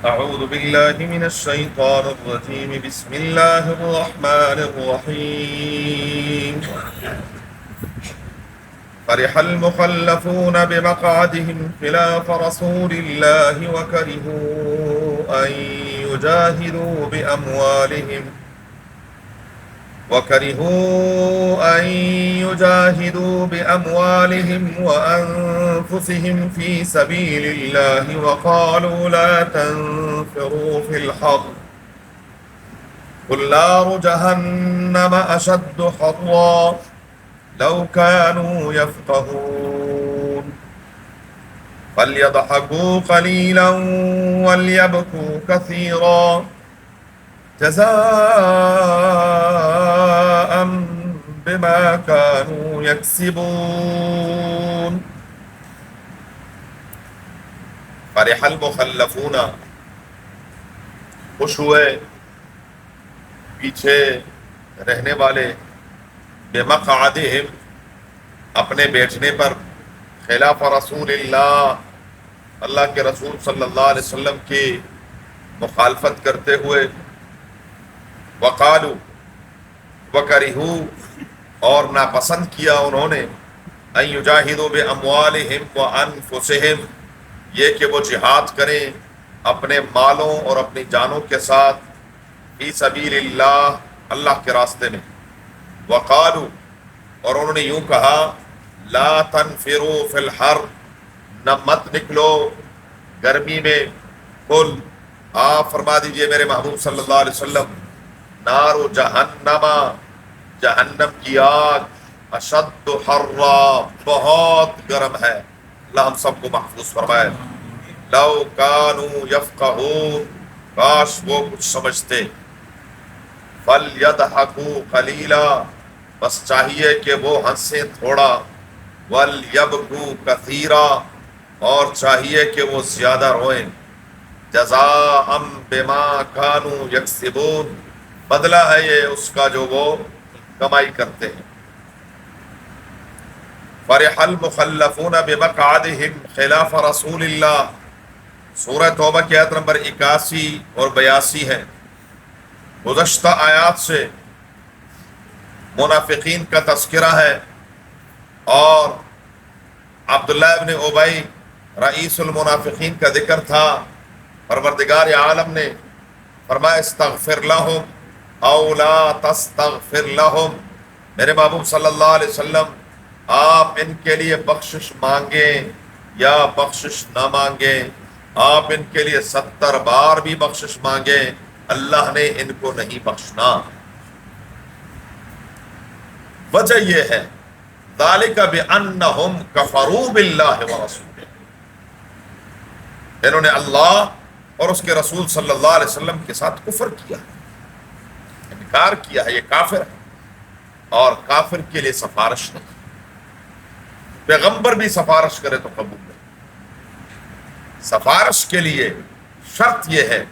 أعوذ بالله من الشيطان الرجيم. بسم الله الرحمن الرحيم. فرح المخلفون بمقعدهم خلاف رسول الله وكرهوا أن يجاهدوا بأموالهم وأنفسهم في سبيل الله وقالوا لا تنفروا في الحر قل نار جهنم أشد حرا لو كانوا يفقهون فليضحكوا قليلا وليبكوا كثيرا جزاء بما كانوا يكسبون. فرح المخلفون، خوش ہوئے پیچھے رہنے والے، بمقعدہم اپنے بیٹھنے پر، خلاف رسول اللہ اللہ کے رسول صلی اللہ علیہ وسلم کی مخالفت کرتے ہوئے، وقالو وکرہو اور ناپسند کیا انہوں نے، ان یجاہدوا باموالہم وانفسہم یہ کہ وہ جہاد کریں اپنے مالوں اور اپنی جانوں کے ساتھ، فی سبیل اللہ اللہ کے راستے میں، وقالو اور انہوں نے یوں کہا، لا تنفروا فی الحر نہ مت نکلو گرمی میں، قل آپ فرما دیجئے میرے محبوب صلی اللہ علیہ وسلم، نار جہنم جہنم کی آگ، اشد حرا بہت گرم ہے، اللہ ہم سب کو محفوظ فرمائے، لو کانوا یفقہون کاش وہ کچھ سمجھتے، فلیضحکوا قلیلا بس چاہیے کہ وہ ہنسیں تھوڑا، ولیبکوا کثیرا اور چاہیے کہ وہ زیادہ روئیں، جزاء بما کانوا یکسبون بدلہ ہے یہ اس کا جو وہ کمائی کرتے ہیں۔ فرح المخلفون بمقعدہم خلاف رسول اللہ، سورہ توبہ کی آیت نمبر 81 اور 82 ہے۔ گزشتہ آیات سے منافقین کا تذکرہ ہے، اور عبداللہ ابن ابی رئیس المنافقین کا ذکر تھا۔ پروردگار عالم نے فرمایا استغفر لہم او لا تستغفر لہم، میرے محبوب صلی اللہ علیہ وسلم آپ ان کے لیے بخشش مانگیں یا بخشش نہ مانگیں، آپ ان کے لیے 70 بار بھی بخشش مانگیں، اللہ نے ان کو نہیں بخشنا۔ وجہ یہ ہے ذالک بأنہم کفروا باللہ ورسولہ، انہوں نے اللہ اور اس کے رسول صلی اللہ علیہ وسلم کے ساتھ کفر کیا، انکار کیا ہے، یہ کافر ہے، اور کافر کے لیے سفارش نہیں، پیغمبر بھی سفارش کرے تو قبول نہیں، سفارش کے لیے شرط یہ ہے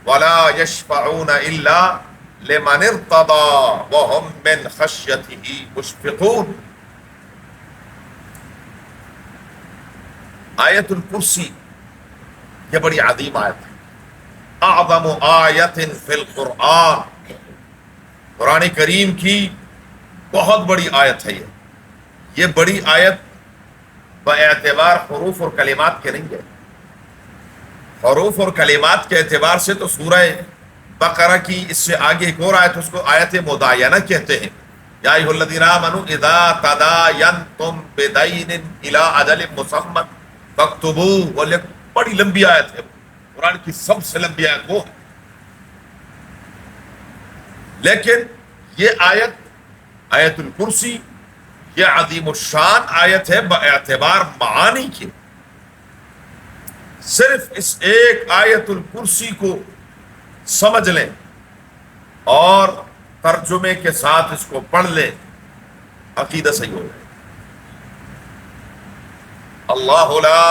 وَلَا يَشْفَعُونَ إِلَّا لِمَنِ ارْتَضَى وَهُمْ مِنْ خَشْيَتِهِ مُشْفِقُونَ۔ آیت الکرسی یہ بڑی عظیم آیت ہے، اعظم آیت فی القرآن، قرآن کریم کی بہت بڑی آیت ہے یہ بڑی آیت باعتبار حروف اور کلمات کے نہیں ہے، حروف اور کلمات کے اعتبار سے تو سورہ بقرہ کی اس سے آگے ایک اور آیت اس کو آیت مداینہ کہتے ہیں، یا ایھا الذین آمنوا اذا تداینتم بدین الی اجل مسمى فاکتبوہ، بڑی لمبی آیت ہے، قرآن کی سب سے لمبی آیت وہ ہے، لیکن یہ آیت آیت الکرسی یہ عظیم الشان آیت ہے باعتبار معانی کے، صرف اس ایک آیت الکرسی کو سمجھ لیں اور ترجمے کے ساتھ اس کو پڑھ لیں، عقیدہ صحیح ہو جائے۔ اللہ لا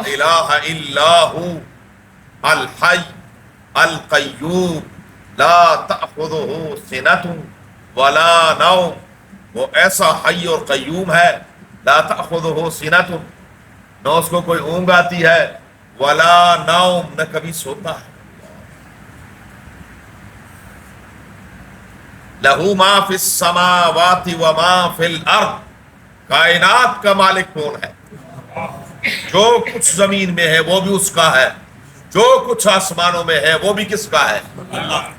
الہ الا ہو الحی القیوم لا تأخذہ سنۃ ولا نوم، وہ ایسا حی اور قیوم ہے، لا تأخذہ سنۃ نہ اس کو کوئی اونگ آتی ہے، ولا نوم نہ کبھی سوتا ہے، لہو ما فی السماوات و ما فی الارض، کائنات کا مالک کون ہے؟ جو کچھ زمین میں ہے وہ بھی اس کا ہے، جو کچھ آسمانوں میں ہے وہ بھی کس کا ہے؟ اللہ۔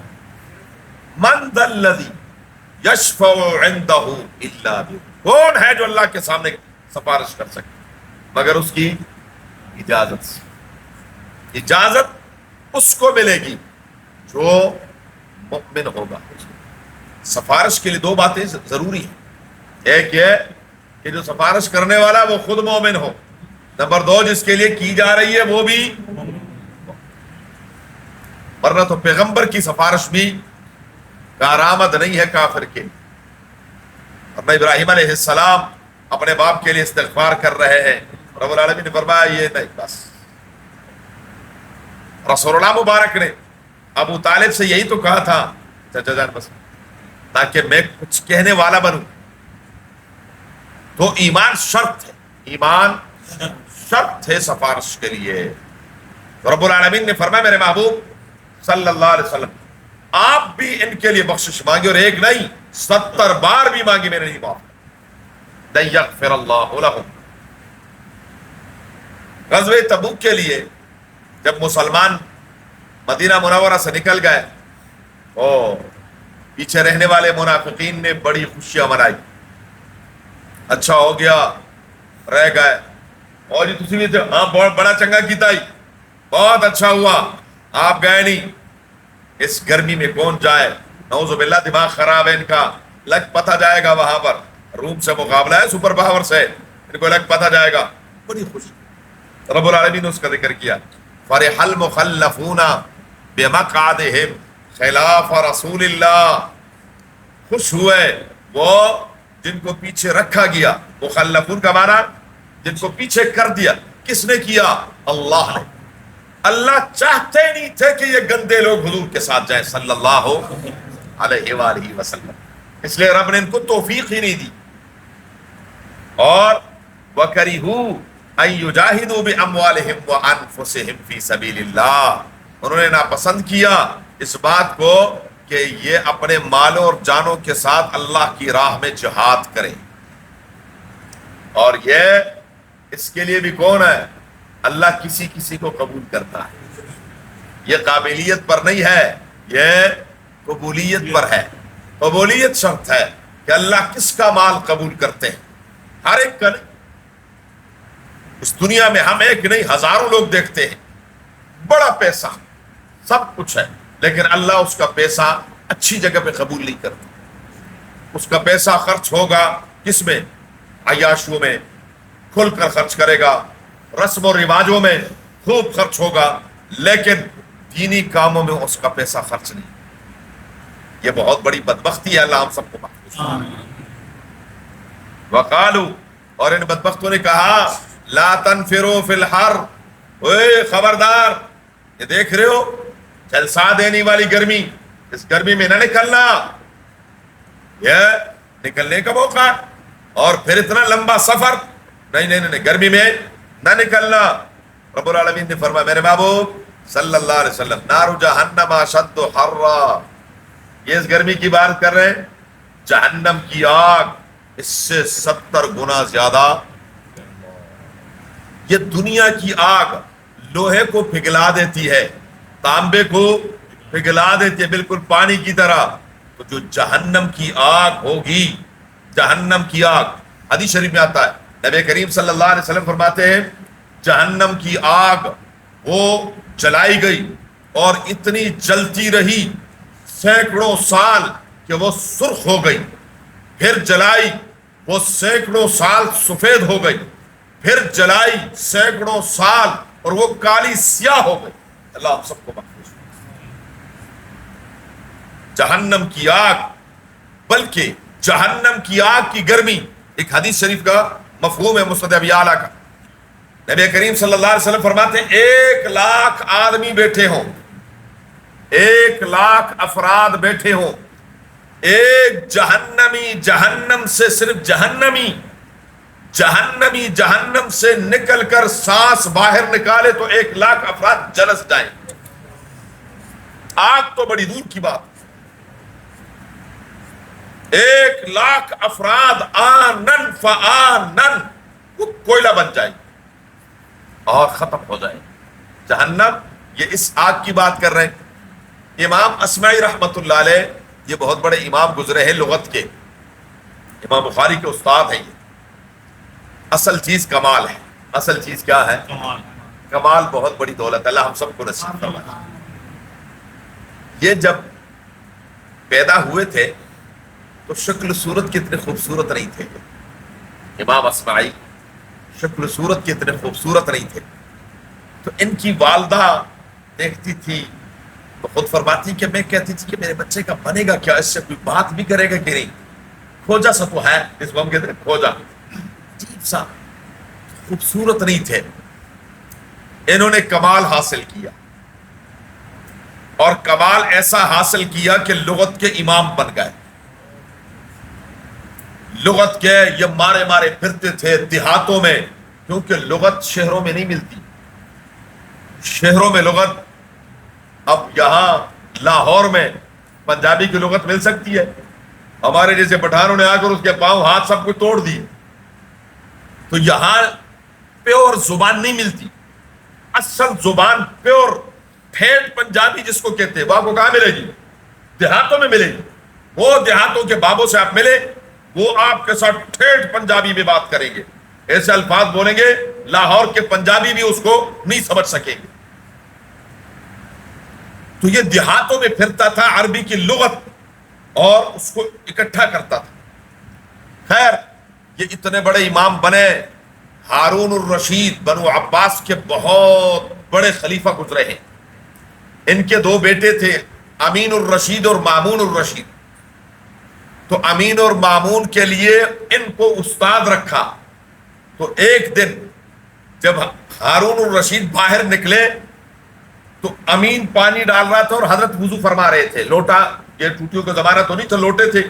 من ذا الذی یشفع عندہ الا بہ، کون ہے جو اللہ کے سامنے سفارش کر سکے مگر اس کی اجازت سے؟ اجازت اس کو ملے گی جو مؤمن ہوگا۔ سفارش کے لیے دو باتیں ضروری ہیں، ایک یہ کہ جو سفارش کرنے والا وہ خود مومن ہو، نمبر دو جس کے لیے کی جا رہی ہے وہ بھی، ورنہ تو پیغمبر کی سفارش بھی کارآمد نہیں ہے کافر کے۔ ورنہ ابراہیم علیہ السلام اپنے باپ کے لیے استغفار کر رہے ہیں، رب العالمین نے فرمایا یہ نہیں، بس رسول اللہ مبارک نے ابو طالب سے یہی تو کہا تھا چچا جان بس تاکہ میں کچھ کہنے والا بنوں، تو ایمان شرط ہے، ایمان شرط ہے سفارش کے لیے۔ تو رب العالمین نے فرمایا میرے محبوب صلی اللہ علیہ وسلم آپ بھی ان کے لیے بخشش مانگے، اور ایک نہیں 70 بار بھی مانگی، میں نے نہیں معاف لن یغفر اللہ لہم۔ غزوہ تبوک کے لیے جب مسلمان مدینہ منورہ سے نکل گئے اور پیچھے رہنے والے منافقین نے بڑی خوشیاں منائی، اچھا ہو گیا رہ گئے، اور جی تسی بھی تھے، ہاں بہت بڑا چنگا کیتا ہی، بہت اچھا ہوا آپ گئے نہیں، اس گرمی میں کون جائے، نعوذ باللہ دماغ خراب ہے ان کا، لگ پتہ جائے گا وہاں پر، روم سے مقابلہ ہے سپر پاور سے، ان کو لگ پتہ جائے گا، بڑی خوشی۔ رب العالمین نے اس کا ذکر کیا، فرح المخلفون بمقعدہم خلاف رسول اللہ، خوش ہوئے وہ جن کو پیچھے رکھا گیا، مخلفون کا معنی جن کو پیچھے کر دیا، کس نے کیا؟ اللہ نے۔ اللہ چاہتے نہیں تھے کہ یہ گندے لوگ حضور کے ساتھ جائیں صلی اللہ علیہ وآلہ وسلم، اس لیے رب نے ان کو توفیق ہی نہیں دی۔ اور وَكَرِهُوا أَن يُجَاهِدُوا بِأَمْوَالِهِمْ وَأَنفُسِهِمْ فِي سَبِيلِ اللَّهِ، انہوں نے ناپسند کیا اس بات کو کہ یہ اپنے مالوں اور جانوں کے ساتھ اللہ کی راہ میں جہاد کریں، اور یہ اس کے لیے بھی کون ہے؟ اللہ کسی کسی کو قبول کرتا ہے، یہ قابلیت پر نہیں ہے، یہ قبولیت پر ہے۔ قبولیت شرط ہے کہ اللہ کس کا مال قبول کرتے ہیں، ہر ایک کا نہیں۔ اس دنیا میں ہم ایک نہیں ہزاروں لوگ دیکھتے ہیں، بڑا پیسہ سب کچھ ہے، لیکن اللہ اس کا پیسہ اچھی جگہ پہ قبول نہیں کرتا۔ اس کا پیسہ خرچ ہوگا کس میں؟ عیاشیوں میں کھل کر خرچ کرے گا، رسم و رواجوں میں خوب خرچ ہوگا، لیکن دینی کاموں میں اس کا پیسہ خرچ نہیں۔ یہ بہت بڑی بدبختی ہے، اللہ ہم سب کو محفوظ کرے۔ وقالو، اور ان بدبختوں نے کہا لا تنفروا فی الحر، اوے خبردار، یہ دیکھ رہے ہو جلسہ دینے والی گرمی، اس گرمی میں نہ نکلنا، یہ نکلنے کا موقع، اور پھر اتنا لمبا سفر، نہیں گرمی میں نہ نکلنا۔ رب العالمین نے فرمایا میرے محبوب صلی اللہ علیہ وسلم نار جہنم اشد حرا، یہ اس گرمی کی بات کر رہے ہیں، جہنم کی آگ اس سے 70 گنا زیادہ۔ یہ دنیا کی آگ لوہے کو پگھلا دیتی ہے، تانبے کو پگھلا دیتی ہے بالکل پانی کی طرح، تو جو جہنم کی آگ ہوگی، جہنم کی آگ، حدیث شریف میں آتا ہے نبی کریم صلی اللہ علیہ وسلم فرماتے ہیں جہنم کی آگ وہ جلائی گئی اور اتنی جلتی رہی سینکڑوں سال کہ وہ سرخ ہو گئی، پھر جلائی وہ سینکڑوں سال سفید ہو گئی، پھر جلائی سینکڑوں سال اور وہ کالی سیاہ ہو گئی۔ اللہ ہم سب کو محفوظ جہنم کی آگ، بلکہ جہنم کی آگ کی گرمی، ایک حدیث شریف کا مفہوم ہے مسند ابی اعلیٰ کا، نبی کریم صلی اللہ علیہ وسلم فرماتے ہیں 1,00,000 آدمی بیٹھے ہوں، 1,00,000 افراد بیٹھے ہوں، ایک جہنمی جہنم سے، صرف جہنمی جہنم سے نکل کر سانس باہر نکالے تو 1,00,000 افراد جلس جائیں۔ آگ تو بڑی دور کی بات، 1,00,000 افراد آنن فآنن وہ کوئلہ بن جائے اور ختم ہو جائے جہنم. یہ اس آگ کی بات کر رہے ہیں. امام اصمعی رحمت اللہ علیہ یہ بہت بڑے امام گزرے ہیں لغت کے، امام بخاری کے استاد ہیں. یہ اصل چیز کمال ہے. اصل چیز کیا ہے؟ کمال بہت بڑی دولت. اللہ ہم سب کو نصیب فرمائے. یہ جب پیدا ہوئے تھے تو شکل صورت کتنے خوبصورت نہیں تھے. امام اصمعی شکل صورت کتنے خوبصورت نہیں تھے. تو ان کی والدہ دیکھتی تھی تو خود فرماتی کہ میں کہتی تھی کہ میرے بچے کا بنے گا کیا، اس سے کوئی بات بھی کرے گا کہ نہیں. کھوجا سا تو ہے، اس کو ہم کہتے ہیں کھوجا، عجیب سا، خوبصورت نہیں تھے. انہوں نے کمال حاصل کیا اور کمال ایسا حاصل کیا کہ لغت کے امام بن گئے. لغت کے یہ مارے مارے پھرتے تھے دیہاتوں میں، کیونکہ لغت شہروں میں نہیں ملتی. شہروں میں لغت، اب یہاں لاہور میں پنجابی کی لغت مل سکتی ہے، ہمارے جیسے پٹھانوں نے آ کر اس کے پاؤں ہاتھ سب کو توڑ دیے. تو یہاں پیور زبان نہیں ملتی. اصل زبان پیور ٹھیٹ پنجابی جس کو کہتے ہیں وہ آپ کو کہاں ملے گی؟ دیہاتوں میں ملے گی. وہ دیہاتوں کے بابوں سے آپ ملے، وہ آپ کے ساتھ ٹھیٹ پنجابی میں بات کریں گے، ایسے الفاظ بولیں گے لاہور کے پنجابی بھی اس کو نہیں سمجھ سکیں گے. تو یہ دیہاتوں میں پھرتا تھا عربی کی لغت اور اس کو اکٹھا کرتا تھا. خیر یہ اتنے بڑے امام بنے. ہارون الرشید بنو عباس کے بہت بڑے خلیفہ گزرے ہیں. ان کے 2 بیٹے تھے، امین الرشید اور مامون الرشید. تو امین اور مامون کے لیے ان کو استاد رکھا. تو ایک دن جب ہارون الرشید باہر نکلے تو امین پانی ڈال رہا تھا اور حضرت وضو فرما رہے تھے. لوٹا، یہ ٹوٹیوں کا زمانہ تو نہیں تھا، لوٹے تھے.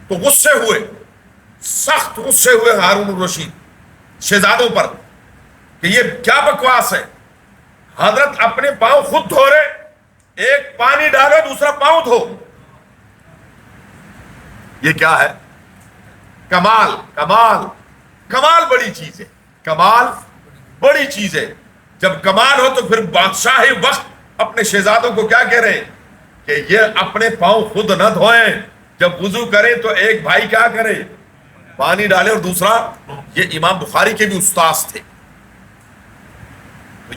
تو غصے ہوئے، سخت غصے ہوئے ہارون الرشید شہزادوں پر کہ یہ کیا بکواس ہے، حضرت اپنے پاؤں خود دھو رہے، ایک پانی ڈالو دوسرا پاؤں دھو. یہ کیا ہے؟ کمال. کمال کمال بڑی چیز ہے. کمال بڑی چیز ہے. جب کمال ہو تو پھر بادشاہ وقت اپنے شہزادوں کو کیا کہہ رہے ہیں کہ یہ اپنے پاؤں خود نہ دھوئیں، جب وضو کریں تو ایک بھائی کیا کرے، پانی ڈالے اور دوسرا. یہ امام بخاری کے بھی استاذ تھے.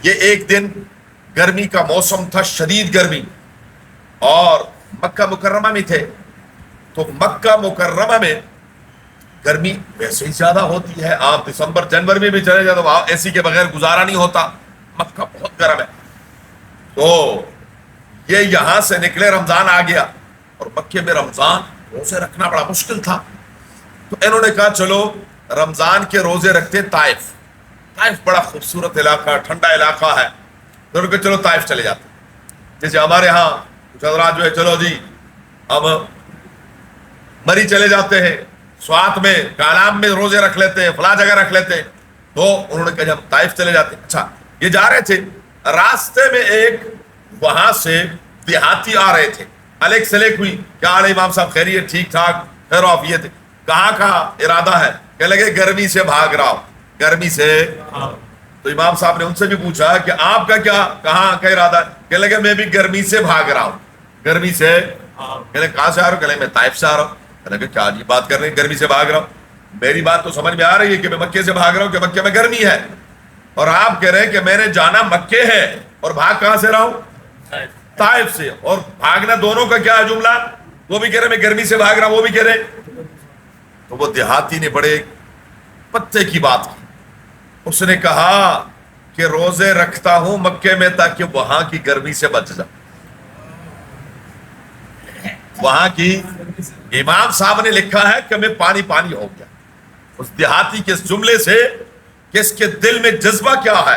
یہ ایک دن گرمی کا موسم تھا، شدید گرمی، اور مکہ مکرمہ میں تھے. تو مکہ مکرمہ میں گرمی ویسے ہی زیادہ ہوتی ہے. آپ دسمبر جنوری میں بھی چلے جائے تو وہاں اے سی کے بغیر گزارا نہیں ہوتا. مکہ بہت گرم ہے. تو یہ یہاں سے نکلے، رمضان آ گیا اور مکے میں رمضان روزے رکھنا بڑا مشکل تھا. تو انہوں نے کہا چلو رمضان کے روزے رکھتے طائف. طائف بڑا خوبصورت علاقہ، ٹھنڈا علاقہ ہے. تو انہوں نے کہا چلو طائف چلے جاتے. جیسے ہمارے ہاں کچھ حضرات جو ہے چلو جی ہم مری چلے جاتے ہیں، سوات میں کالام میں روزے رکھ لیتے ہیں، فلاں جگہ رکھ لیتے ہیں. تو انہوں نے کہا ہم طائف چلے جاتے ہیں. اچھا یہ جا رہے تھے، راستے میں ایک وہاں سے دیہاتی آ رہے تھے. الیک سلیک ہوئی، کیا حال ہے امام صاحب، خیریت؟ ٹھیک ٹھاک، خیر و عافیت. کہاں کا ارادہ ہے؟ کہنے لگے گرمی سے بھاگ رہا ہوں. گرمی سے؟ تو امام صاحب نے ان سے بھی پوچھا کہ آپ کا کیا، کہاں کا ارادہ ہے؟ کہنے لگے میں بھی گرمی سے بھاگ رہا ہوں. گرمی سے؟ کہنے کہاں سے آ رہا ہوں؟ کہنے میں طائف سے آ رہا ہوں. کہنے لگے کیا عجیب بات کر رہے ہیں، گرمی سے بھاگ رہا ہوں. میری بات تو سمجھ میں آ رہی ہے کہ میں مکے سے بھاگ رہا ہوں کہ مکے میں گرمی ہے، اور آپ کہہ رہے ہیں کہ میں نے جانا مکے ہے اور بھاگ کہاں سے رہا ہوں؟ طائف سے. اور بھاگنا دونوں کا کیا ہے جملہ؟ وہ بھی کہہ رہے میں گرمی سے بھاگ رہا ہوں، وہ بھی کہہ رہے. تو وہ دیہاتی نے بڑے پتے کی بات کی. اس نے کہا کہ روزے رکھتا ہوں مکے میں تاکہ وہاں کی گرمی سے بچ جاؤں. وہاں کی امام صاحب نے لکھا ہے کہ میں پانی پانی ہو گیا اس دیہاتی کے اس جملے سے کہ اس کے دل میں جذبہ کیا ہے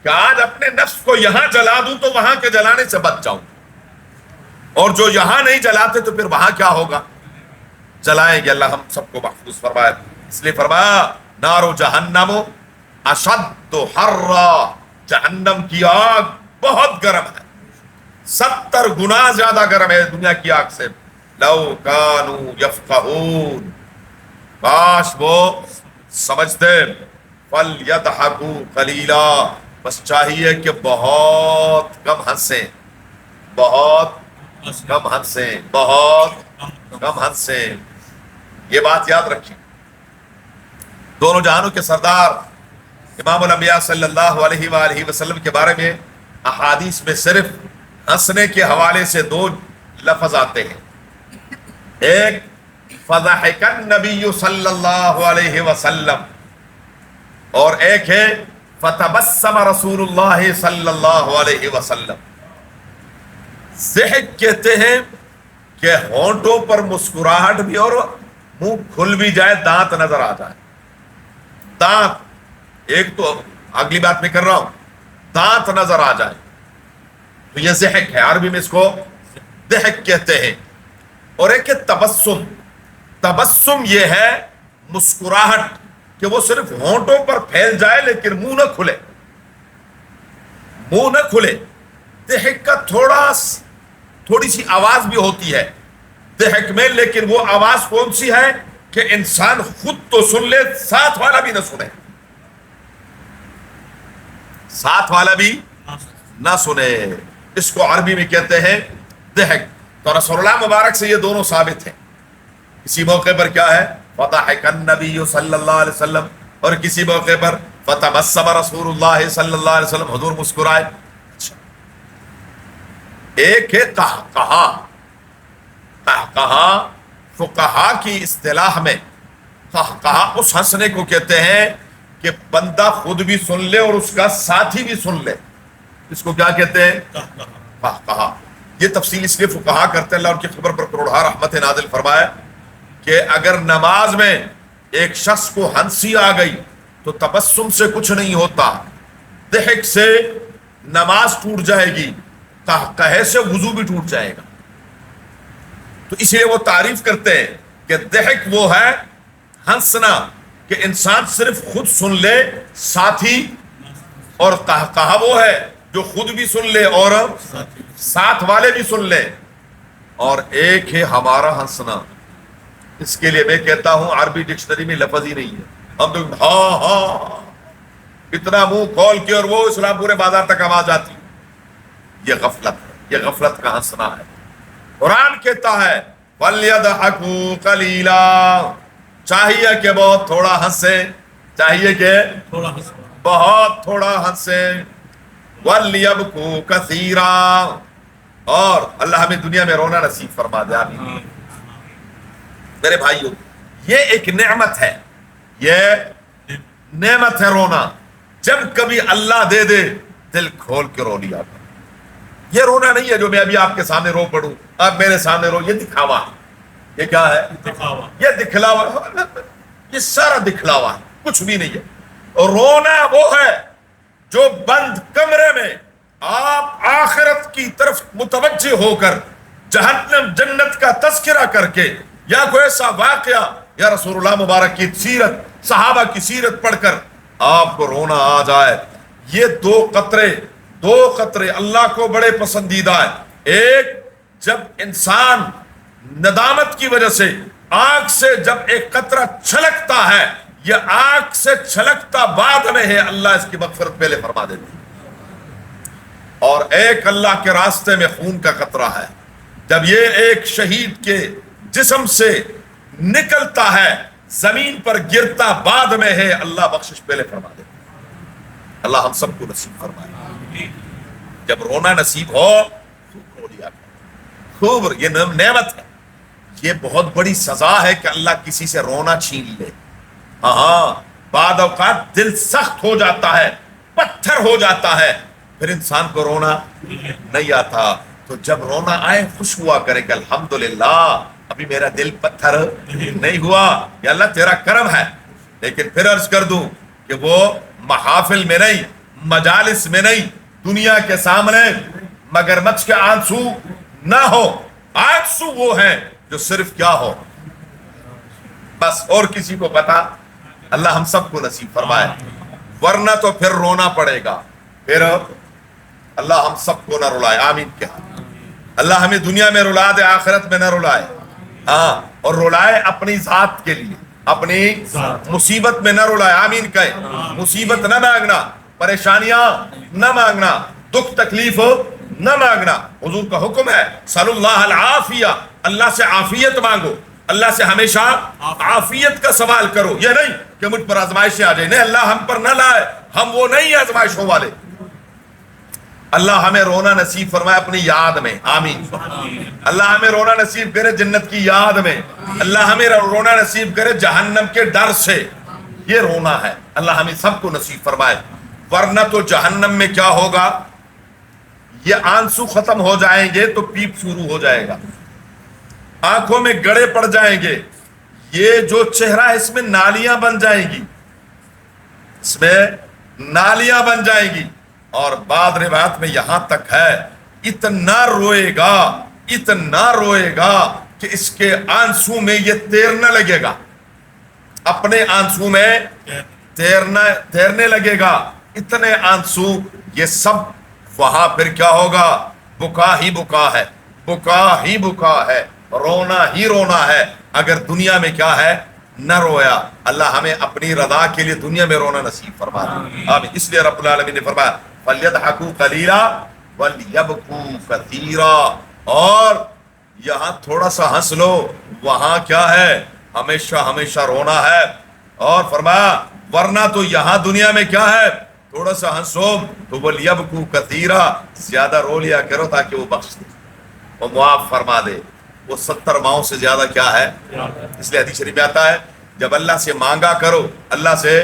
کہ آج اپنے نفس کو یہاں جلا دوں تو وہاں کے جلانے سے بچ جاؤں، اور جو یہاں نہیں جلاتے تو پھر وہاں کیا ہوگا، جلائیں گے. اللہ ہم سب کو محفوظ فرمائے. اس لیے فرمایا نارو جہنم اشد حرا، جہنم کی آگ بہت گرم ہے، 70 گنا زیادہ گرم ہے دنیا کی آگ سے. لو کانوا یفقہون، کاش وہ سمجھتے، فلیضحکوا قلیلا، بس چاہیے کہ بہت کم ہنسیں، بہت کم ہنسیں، بہت کم ہنسیں۔ یہ بات یاد رکھیں۔ دونوں جہانوں کے سردار امام الانبیاء صلی اللہ علیہ وآلہ وسلم کے بارے میں احادیث میں صرف ہنسنے کے حوالے سے دو لفظ آتے ہیں، ایک فضحک النبی صلی اللہ علیہ وسلم، اور ایک ہے فتبسم رسول اللہ صلی اللہ علیہ وسلم۔ ضحک کہتے ہیں کہ ہونٹوں پر مسکراہٹ بھی اور منہ کھل بھی جائے، دانت نظر آ جائے، دانت، ایک تو اگلی بات میں کر رہا ہوں، دانت نظر آ جائے، تو یہ ضحک ہے، عربی میں اس کو ضحک کہتے ہیں۔ اور ایک ہے تبسم، تبسم یہ ہے مسکراہٹ کہ وہ صرف ہونٹوں پر پھیل جائے لیکن منہ نہ کھلے، منہ نہ کھلے۔ ضحک کا تھوڑی سی آواز بھی ہوتی ہے ضحک میں، لیکن وہ آواز کون سی ہے کہ انسان خود تو سن لے، ساتھ والا بھی نہ سنے، ساتھ والا بھی نہ سنے، اس کو عربی میں کہتے ہیں ضحک۔ تو رسول اللہ مبارک سے یہ دونوں ثابت ہیں۔ کسی موقع پر کیا ہے فضحک النبی صلی اللہ علیہ وسلم، اور کسی موقع پر فتبسم رسول اللہ صلی اللہ علیہ وسلم، حضور مسکرائے۔ ایک ہے قہقہا، قہقہا فقہا کی اصطلاح میں قہقہا اس ہنسنے کو کہتے ہیں کہ بندہ خود بھی سن لے اور اس کا ساتھی بھی سن لے، اس کو کیا کہتے ہیں قہقہا۔ یہ تفصیل اس لیے فقہا کرتے ہیں، اللہ ان کی خبر پر کروڑہا رحمت نازل فرمائے، کہ اگر نماز میں ایک شخص کو ہنسی آ گئی تو تبسم سے کچھ نہیں ہوتا، ضحک سے نماز ٹوٹ جائے گی، قہقہے سے وضو بھی ٹوٹ جائے گا۔ تو اس لیے وہ تعریف کرتے ہیں کہ ضحک وہ ہے ہنسنا کہ انسان صرف خود سن لے ساتھی، اور قہقہا وہ ہے جو خود بھی سن لے اور ساتھ والے بھی سن لے۔ اور ایک ہے ہمارا ہنسنا، اس کے لیے میں کہتا ہوں عربی ڈکشنری میں لفظ ہی نہیں ہے، ہم تو ہاں ہاں اتنا منہ کھول کے اور وہ اسلام پورے بازار تک آواز آتی، یہ غفلت ہے، یہ غفلت کا ہنسنا ہے۔ قرآن کہتا ہے وَلْيَضْحَكُوا قَلِيلًا، چاہیے کہ بہت تھوڑا ہنسیں، چاہیے کہ بہت تھوڑا ہنسیں، وَلْيَبْكُوا كَثِيرًا، اور اللہ ہمیں دنیا میں رونا نصیب فرما دے، آمین۔ میرے بھائیو، یہ ایک نعمت ہے، یہ نعمت ہے رونا، جب کبھی اللہ دے دے دل کھول کے رو لیا کرو۔ یہ رونا نہیں ہے جو میں ابھی آپ کے سامنے رو پڑوں، آپ میرے سامنے رو، یہ دکھاوا، یہ کیا ہے دکھاوا، یہ دکھلاوا، یہ سارا دکھلاوا ہے، کچھ بھی نہیں ہے۔ اور رونا وہ ہے جو بند کمرے میں آپ آخرت کی طرف متوجہ ہو کر جہنم جنت کا تذکرہ کر کے، یا کوئی ایسا واقعہ یا رسول اللہ مبارک کی سیرت، صحابہ کی سیرت پڑھ کر آپ کو رونا آ جائے۔ یہ دو قطرے اللہ کو بڑے پسندیدہ ہے۔ ایک، جب انسان ندامت کی وجہ سے آنکھ سے جب ایک قطرہ چھلکتا ہے، یہ آنکھ سے چھلکتا بعد میں ہے، اللہ اس کی مغفرت پہلے فرما دیتے ہیں۔ اور ایک اللہ کے راستے میں خون کا قطرہ ہے، جب یہ ایک شہید کے جسم سے نکلتا ہے زمین پر گرتا بعد میں ہے، اللہ بخشش پہلے فرما دیتے ہیں۔ اللہ ہم سب کو نصیب فرمائے۔ جب رونا نصیب ہو خوب رو لیا کرو، خوب، یہ نعمت ہے، یہ بہت بڑی سزا ہے کہ اللہ کسی سے رونا چھین لے۔ ہاں، بعد اوقات دل سخت ہو جاتا ہے، پتھر ہو جاتا ہے، پھر انسان کو رونا نہیں آتا۔ تو جب رونا آئے خوش ہوا کرے کہ الحمدللہ ابھی میرا دل پتھر نہیں ہوا، یا اللہ تیرا کرم ہے۔ لیکن پھر عرض کر دوں کہ وہ محافل میں نہیں، مجالس میں نہیں، دنیا کے سامنے مگرمچھ کے آنسو نہ ہو، آنسو وہ ہیں جو صرف کیا ہو، بس اور کسی کو پتا، اللہ ہم سب کو نصیب فرمائے، ورنہ تو پھر رونا پڑے گا، پھر اللہ ہم سب کو نہ رلائے، آمین کیا۔ اللہ ہمیں دنیا میں رلا دے، آخرت میں نہ رلائے۔ ہاں، اور رلائے اپنی ذات کے لیے، اپنی مصیبت میں نہ رلائے، آمین کہے، مصیبت نہ مانگنا، پریشانیاں نہ مانگنا، دکھ تکلیف نہ مانگنا۔ حضور کا حکم ہے صلی اللہ العافیہ، اللہ سے عافیت مانگو، اللہ سے ہمیشہ عافیت کا سوال کرو، یہ نہیں کہ مجھ پر آزمائشیں آ جائیں، نہیں، اللہ ہم پر نہ لائے، ہم وہ نہیں آزمائشوں والے۔ اللہ ہمیں رونا نصیب فرمائے اپنی یاد میں، آمین۔ اللہ ہمیں رونا نصیب کرے جنت کی یاد میں، اللہ ہمیں رونا نصیب کرے جہنم کے ڈر سے، یہ رونا ہے، اللہ ہمیں سب کو نصیب فرمائے۔ ورنہ تو جہنم میں کیا ہوگا، یہ آنسو ختم ہو جائیں گے تو پیپ شروع ہو جائے گا، آنکھوں میں گڑے پڑ جائیں گے، یہ جو چہرہ ہے اس میں نالیاں بن جائیں گی، اس میں نالیاں بن جائیں گی، اور بعض روایت میں یہاں تک ہے اتنا روئے گا، اتنا روئے گا کہ اس کے آنسو میں یہ تیرنے لگے گا، اپنے آنسو میں تیرنے لگے گا، اتنے آنسو، یہ سب وہاں پھر کیا ہوگا، بکا ہی بکا ہے، بکا ہی بکا ہے، رونا ہی رونا ہے۔ اگر دنیا میں کیا ہے، نہ رویا، اللہ ہمیں اپنی رضا کے لیے دنیا میں رونا نصیب فرما دے، آمین۔ اس لیے رب العالمین نے فرمایا فَلْيَضْحَكُوا قَلِيلًا وَلْيَبْكُوا كَثِيرًا، اور یہاں تھوڑا سا ہنس لو، وہاں کیا ہے، ہمیشہ ہمیشہ رونا ہے۔ اور فرمایا ورنہ تو یہاں دنیا میں کیا ہے، تھوڑا سا ہنسو تو وَلْيَبْكُوا كَثِيرًا، زیادہ رو لیا کرو تاکہ وہ بخش دے، وہ معاف فرما دے، وہ 70 ماؤں سے زیادہ کیا ہے۔ اس لیے حدیث شریف میں آتا ہے جب اللہ سے مانگا کرو، اللہ سے،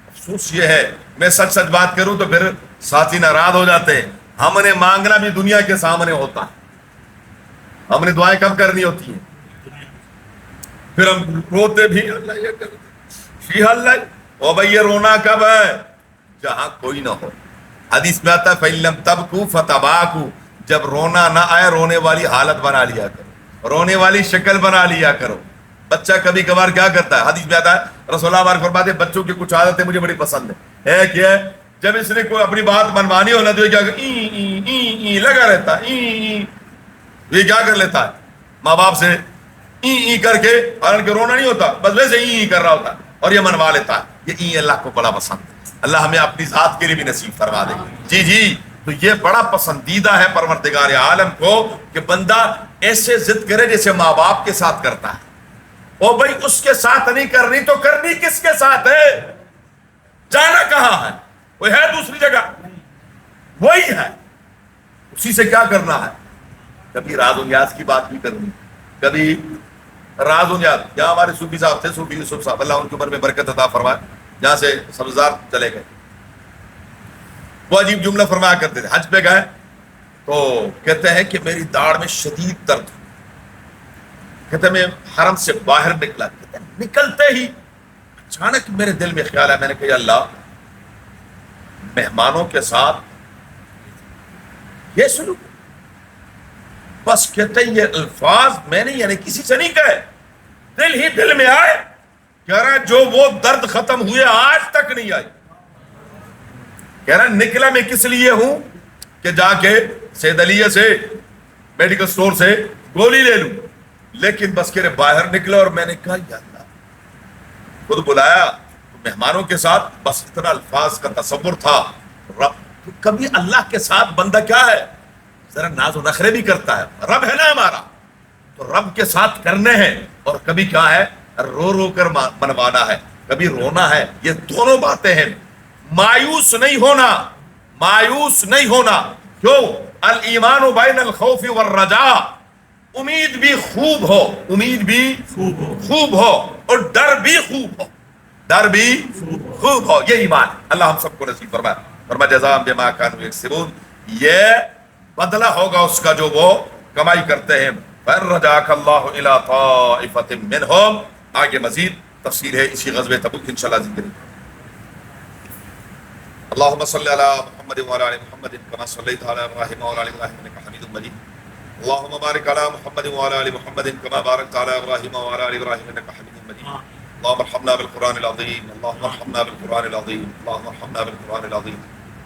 افسوس یہ ہے میں سچ سچ بات کروں تو پھر ساتھی ناراض ہو جاتے ہیں، ہم نے مانگنا بھی دنیا کے سامنے ہوتا ہے، ہم نے دعائیں کب کرنی ہوتی ہیں، پھر ہم روتے بھی، اللہ یہ کر فی اللہ، او بھائی یہ رونا کب ہے، جہاں کوئی نہ ہو۔ حدیث میں آتا ہے فَإِن لَمْ تَبْكُوا فَتَبَاكُوا، جب رونا نہ آئے رونے والی حالت بنا لیا کرو، رونے والی شکل بنا لیا کرو۔ بچہ کبھی کبھار کیا کرتا ہے، حدیث میں آتا ہے رسول اللہ ہمارے فرماتے ہیں بچوں کی کچھ عادتیں مجھے بڑی پسند ہے کہ جب اس نے کوئی اپنی بات منوانی ہونا تو یہ کیا لگا رہتا ہے، یہ کیا کر لیتا ہے، ماں باپ سے کر کے، حالانکہ رونا نہیں ہوتا، بس ویسے کر رہا ہوتا ہے اور یہ منوا لیتا ہے، یہ اللہ کو بڑا پسند ہے۔ اللہ ہمیں اپنی ذات کے لیے بھی نصیب فرما دے، جی جی، تو یہ بڑا پسندیدہ ہے پروردگار عالم کو کہ بندہ ایسے ضد کرے جیسے ماں باپ کے ساتھ کرتا ہے۔ او بھائی اس کے ساتھ نہیں کرنی تو کرنی کس کے ساتھ ہے، جانا کہاں ہے، وہ ہے دوسری جگہ، وہی ہے، اسی سے کیا کرنا ہے۔ کبھی راز و نیاز کی بات بھی کرنی، کبھی راز و نیاز، یہاں ہمارے صوفی صاحب تھے، صوفی یوسف صاحب، اللہ ان کی عمر میں برکت عطا فرمائے، جہاں سے سبزار چلے گئے، وہ عجیب جملہ فرمایا کرتے تھے، حج پہ گئے تو کہتے ہیں کہ میری داڑھ میں شدید درد، کہتے ہیں میں حرم سے باہر نکلا، کہتے ہیں نکلتے ہی اچانک میرے دل میں خیال ہے، میں نے کہا یا اللہ مہمانوں کے ساتھ یہ سلوک، بس کہتے ہیں یہ الفاظ میں نے یعنی کسی سے نہیں کہے، دل ہی دل میں آئے، کہہ رہا جو وہ درد ختم ہوئے آج تک نہیں آئی، کہہ رہا نکلا میں کس لیے ہوں کہ جا کے سید علیہ سے میڈیکل سٹور سے گولی لے لوں، لیکن بس کہہ رہے باہر نکلا اور میں نے کہا یا اللہ، خود بلایا مہمانوں کے ساتھ، بس اتنا الفاظ کا تصور تھا۔ رب کبھی اللہ کے ساتھ بندہ کیا ہے، ذرا ناز و نخرے بھی کرتا ہے، رب ہے نا ہمارا، تو رب کے ساتھ کرنے ہیں، اور کبھی کیا ہے رو رو کر منوانا ہے، کبھی رونا ہے، یہ دونوں باتیں ہیں۔ مایوس نہیں ہونا، مایوس نہیں ہونا، کیوں، الایمان بین الخوف والرجاء، امید بھی خوب ہو، امید بھی خوب ہو، اور ڈر بھی خوب ہو، ڈر بھی خوب ہو، یہ ایمان۔ اللہ ہم سب کو نصیب فرمائے، فرمائے جزاء بما كانوا يكسبون، یہ بدلہ ہوگا اس کا جو وہ کمائی کرتے ہیں۔ فَرَجَعَكَ اللَّهُ إِلَىٰ طَائِفَةٍ مِّنْهُمْ، آگے مزید تفصیل ہے اسی غزوہ تبوک انشاءاللہ ذکر۔ اللهم صل على محمد وعلى ال محمد كما صليت على ابراهيم وعلى ال ابراهيم انك حميد مجيد، اللهم بارك على محمد وعلى ال محمد كما باركت على ابراهيم وعلى ال ابراهيم انك حميد مجيد، اللهم ارحمنا بالقران العظيم، اللهم ارحمنا بالقران العظيم، اللهم ارحمنا بالقران العظيم،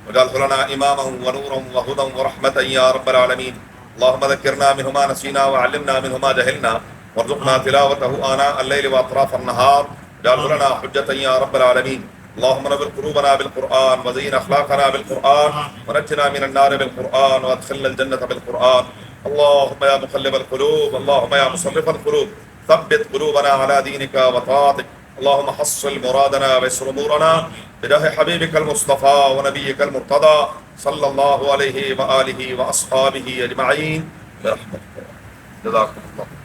واجعله لنا اماما ونورا وهدى ورحمه يا رب العالمين، اللهم ذكرنا منه ما نسينا وعلمنا منه ما جهلنا وارزقنا تلاوته آناء الليل وأطراف النهار واجعله لنا حجة يا رب العالمين. اللهم نور قلوبنا بالقرآن وزين أخلاقنا بالقرآن ونجنا من النار بالقرآن وادخلنا الجنة بالقرآن. اللهم يا مقلب القلوب، اللهم يا مصرف القلوب، ثبت قلوبنا على دينك وطاعتك. اللهم حصل مرادنا ويسر أمورنا بجاه حبيبك المصطفى ونبيك المرتضى صلى الله عليه وآله وأصحابه أجمعين برحمتك. جزاكم الله.